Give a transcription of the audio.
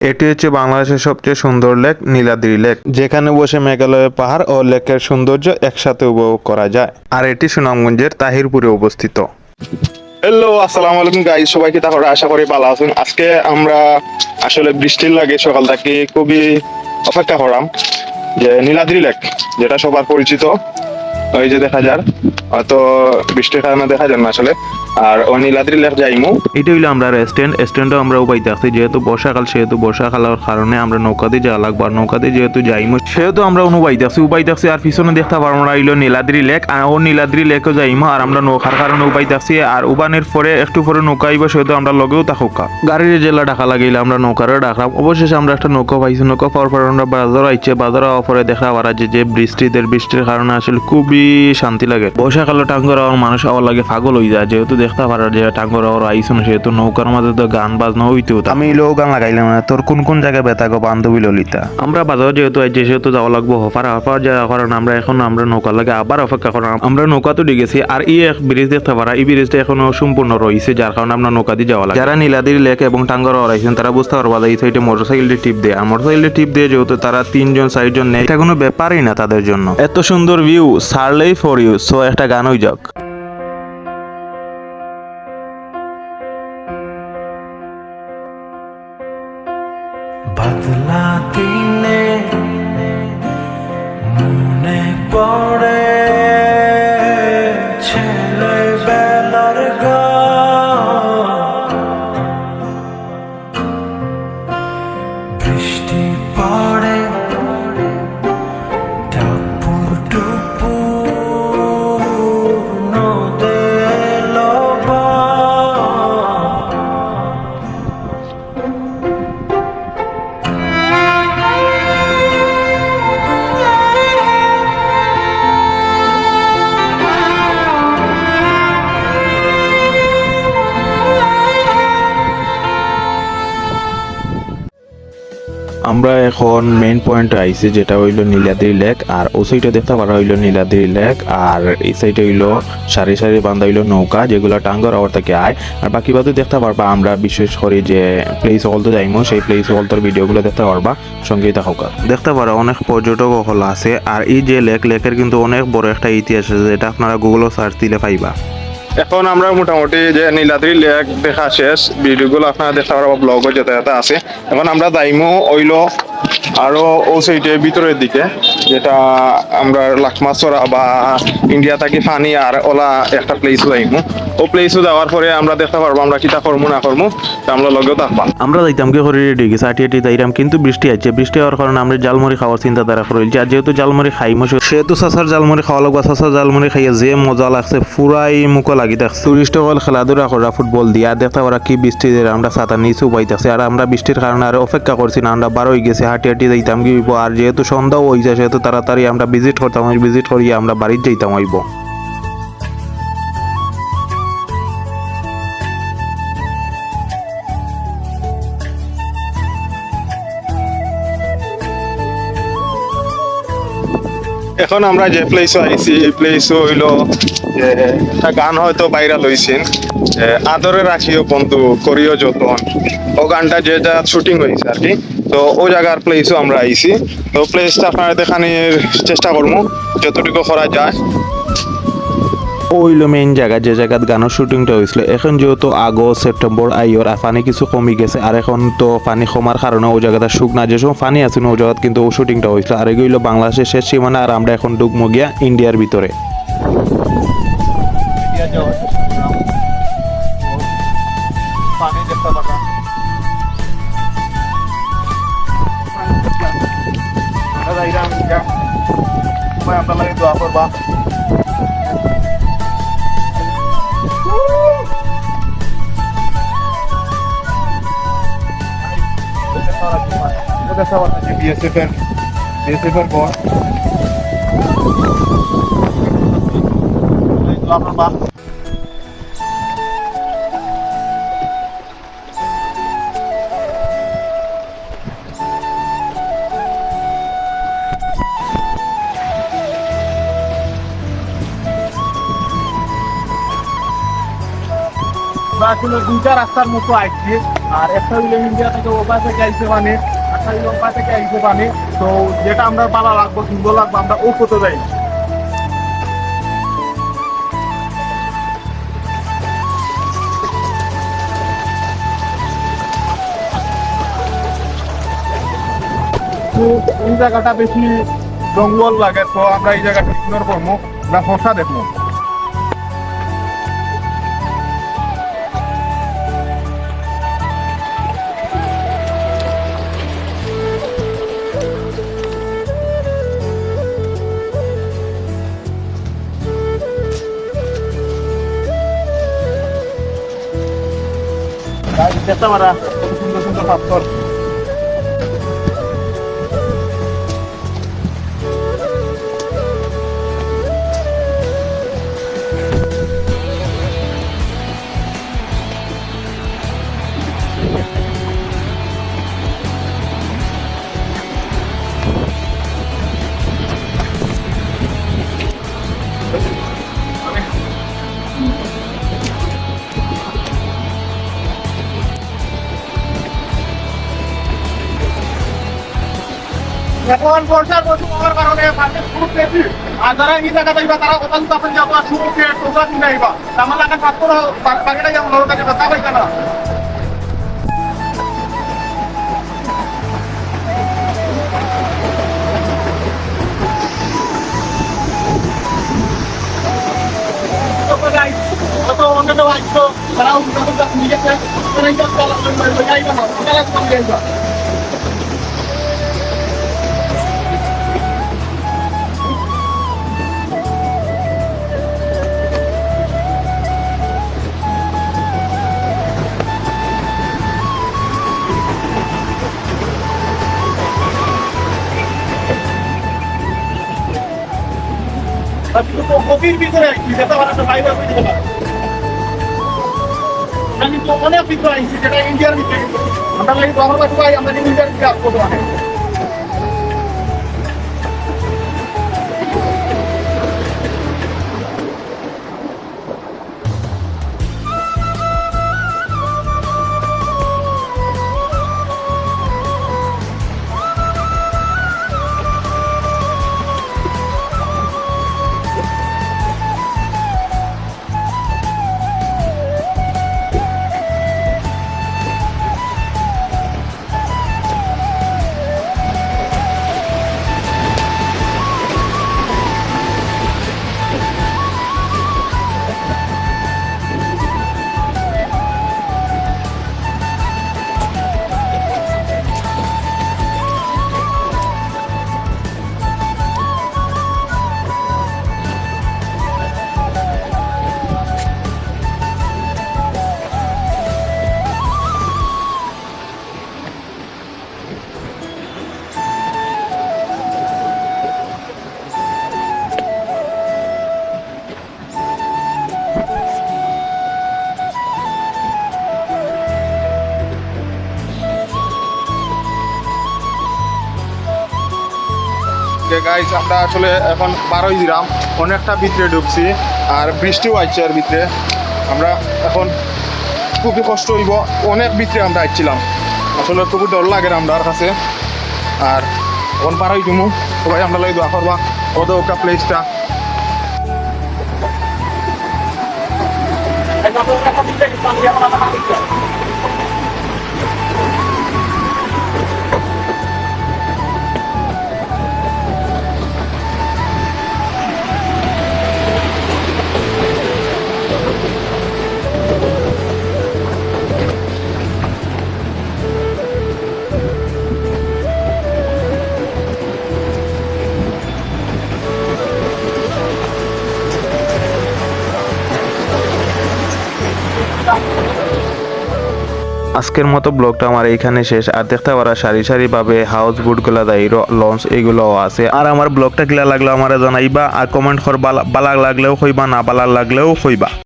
এটি হচ্ছে বাংলাদেশের সবচেয়ে সুন্দর লেক নীলাদ্রি লেক, যেখানে বসে মেঘালয়ের পাহাড় ও লেকের সৌন্দর্য একসাথে উপভোগ করা যায়। আর এটি সুনামগঞ্জের তাহিরপুরে অবস্থিত। হ্যালো, আসসালামু আলাইকুম গাইস, সবাই কি তাহলে আশা করি ভালো আছেন। আজকে আমরা আসলে বৃষ্টির লাগে সকাল থেকে খুবই অপেক্ষা করলাম যে নীলাদ্রি লেক, যেটা সবার পরিচিত। ওই যে দেখা যার, হয়তো বৃষ্টির কারণে দেখা যায় না আসলে। আর ওই নীলাদ্রি লেক যাইমু। এটা হইলো আমরা রেস্টুরেন্টও আমরা উপাইতে আসছি, যেহেতু বর্ষাকাল সেহেতু বর্ষাকালের কারণে আমরা নৌকাতে যাওয়া লাগবো। আর নৌকাতে যেহেতু যাইমু সেহেতু আমরা উপাইতে আসছি। আর পিছনে দেখতে পারবো আমরা হইলো নীলাদ্রি লেক, আর ও নীলাদ্রি লেকও যাইমু। আর আমরা নৌকার কারণে উপাইতে আসছি। আর উবানের পরে একটু পরে নৌকা আইব, সেহেতু আমরা লগেও থাকুকা গাড়ির জেলা ঢাকা লাগিলে আমরা নৌকারও ডাকলাম। অবশেষে আমরা একটা নৌকা পাইছি। নৌকা পাওয়ার পর আমরা বাজার আইছে, বাজার হওয়ার পরে দেখা পারা যে বৃষ্টির কারণে আসলে খুবই শান্তি লাগে। বর্ষাকালে টাঙ্গর হওয়ার মানুষ আবার লাগে পাগল হয়ে যায়, যেহেতু দেখতে পারা যে টাঙ্গর হওয়ার আইসুন, সেহেতু নৌকার মাঝে তো গান বাজনা হইতেও। আমি লোক গান লাগাইলাম না, তোর কোন কোন জায়গায় বেতা গো বান্ধবী ললিতা। আমরা বাজার যেহেতু আইছে সেহেতু যাওয়া লাগবো হফার যাওয়ার কারণে আমরা নৌকা লাগে আবার অপেক্ষা করাম। আমরা নৌকা তো গেছি। আর এক ব্রিজ দেখতে পারা, এই ব্রিজটা এখনো সম্পূর্ণ রয়েছে, যার কারণে আমরা নৌকা দিয়ে যাওয়া লাগে। যারা নীলাদ্রি লেক এবং টাঙ্গর হওয়ার আইসেন তারা বুঝতে পারবা এই সাইডে মোটরসাইকেলটি টিপ দেয়। আর মোটরসাইকেলটি টিপ দিয়ে যেহেতু তারা 3-4 জন নেই, এটা কোনো ব্যাপারই না তাদের জন্য। এত সুন্দর ভিউ সারলেই ফর ইউ। সো একটা গান হয়ে যাক। বদলা দিনে মনে পড়ে ছেলেবেলার গান, বৃষ্টি পড়ে টাপুর টুপুর নদে লবা। আমরা এখন মেইন পয়েন্টে আইছি, যেটা হইলো নীলাদ্রি লেক। আর ও সাইডে দেখতে পারা হইলো নীলাদ্রি লেক, আর এই সাইডে হইলো সারি সারি বান্ধা হইলো নৌকা, যেগুলো টাঙ্গর আওয়ার থেকে আয়। আর বাকি বাদে দেখতে পারবা আমরা বিশেষ করে যে প্লেস হল তো যাইমো, সেই প্লেস হল তোর ভিডিওগুলো দেখতে পারবা। সঙ্গেই থাকুক, দেখতে পারো অনেক পর্যটক হল আছে। আর এই যে লেকের কিন্তু অনেক বড় একটা ইতিহাস আছে, যেটা আপনারা গুগলও সার্চ দিলে পাইবা। এখন আমরা মোটামুটি যে নীলাদ্রি লেক দেখা শেষ, ভিডিওগুলো আপনারা দেখতে পারবো, ব্লগও যাতায়াত আছে। এখন আমরা যাইমু ওইলো আরো ও সাইডে ভিতরের দিকে, যেটা আমরা লাকমাছড়া বা ইন্ডিয়া থেকে ফানি আর ওলা একটা প্লেস যাইমু। ও প্লেসও যাওয়ার পরে আমরা দেখতে পারবো আমরা কিতা করবো না করবো, আমরা লগেও থাকবাম। আমরা যাইতাম কি করে রেডি গেছি আটি যাইতাম, কিন্তু বৃষ্টি আছে। বৃষ্টি হওয়ার কারণে আমরা জালমুড়ি খাওয়ার চিন্তাধারা করেছি। আর যেহেতু জালমুড়ি খাইমো সেহেতু চাচার জালমুড়ি খাওয়া লাগবে। চাচার জালমুড়ি খাইয়ে যে মজা লাগছে পুরাই মুখো লাগি থাকছে। টুরিস্ট হল খেলাধুলা করা, ফুটবল দিয়ে। আর দেখতে পারা কি বৃষ্টি দিয়ে আমরা ছাতা নিচে পাইতেছি। আর আমরা বৃষ্টির কারণে আর অপেক্ষা করছি না, আমরা বার হয়ে গেছি, হাঁটি যাইতাম কি। আর যেহেতু সন্ধ্যাও হয়ে যায় সেহেতু তাড়াতাড়ি আমরা ভিজিট করতাম, ভিজিট করিয়ে আমরা বাড়িতে যাইতাম হইব। এখন আমরা যে প্লেসে আইছি এই প্লেসও হইলো যে একটা গান হয়তো ভাইরাল হইছেন, আদরে রাখিও বন্ধু করিও যতন। ও গানটা যেটা শুটিং হয়েছে আর কি। তো ওই জায়গার প্লেসও আমরা আইছি। তো প্লেসটা আপনারা দেখানোর চেষ্টা করবো যতটুকু করা যায়। ওইলো মেইন জায়গা, যে জায়গাত গানের শুটিংটা হয়েছিল। এখন যেহেতু আগস্ট সেপ্টেম্বর আইয়র, আর পানি কিছু কমে গেছে। আর এখন তো পানি কমার কারণে ওই জায়গাটা শুকনা, যে সময় পানি আছে ওই জায়গাত কিন্তু ও শুটিংটা হয়েছিল। আর এগুলো বাংলাদেশের শেষ সীমানা। আর আমরা এখন ডুবমো গিয়া ইন্ডিয়ার ভিতরে। বিএসএফ এর পর আপনার বা আসলে দুইটা রাস্তার মতো আইছি আর একটা হইলে ইন্ডিয়া থেকে ওপা থেকে আইছে মানে একটা হইলে ওপা থেকে আইছে মানে তো যেটা আমরা ভালো লাগবো সুন্দর লাগবো আমরা ও কোথাও যাই তো এই জায়গাটা বেশি জঙ্গল লাগে তো আমরা এই জায়গাটা ইগনোর করবো আমরা ফসা দেখবো চেষ্টা মারা সুন্দর সুন্দর পাথর এখন বর্ষার মৌসুম হওয়ার কারণে মাঠে খুব বেশি আর যারা এই জায়গা যাইবা তারা কথা শুনতে আপনি যাবো আর শুরুকে টোকা কিনে আইবা আমার লাগে পাথর বাকিটা যেমন লোক আছে তা পাইকা না অন্যান্য আইস তারাও নিজেকে গভীর ভিতরে আইছি যেটা বানাতে ফাইবার হয়ে গেল আমি তো অনেক ভিতরে আইছি যেটা ইন্ডিয়ার ভিতরে আমরা লাগি তো আমরা ভাই আমরা ইন্ডিয়ার ভিতরে আসবো তো অনেক গাইস আমরা আসলে এখন 12 দিলাম অনেকটা ভিতরে ঢুকছি আর বৃষ্টিও আসছে আর ভিতরে আমরা এখন খুবই কষ্ট হইব অনেক ভিতরে আমরা আসছিলাম আসলে খুবই ডর লাগে আমার কাছে আর এখন 12 দিমু সবাই আমরা লাগে দোয়া করবা ওদের ওটা প্লেসটা আজকের মতো ব্লগটা আমার এইখানে শেষ আর দেখতে পারা সারি সারি ভাবে হাউস বোট গুলা দেয় লঞ্চ এগুলো আছে আর আমার ব্লগটা কিলা লাগলো আমার জানাইবা আর কমেন্ট করবা বালা লাগলেও হইবা না বালা লাগলেও হইবা।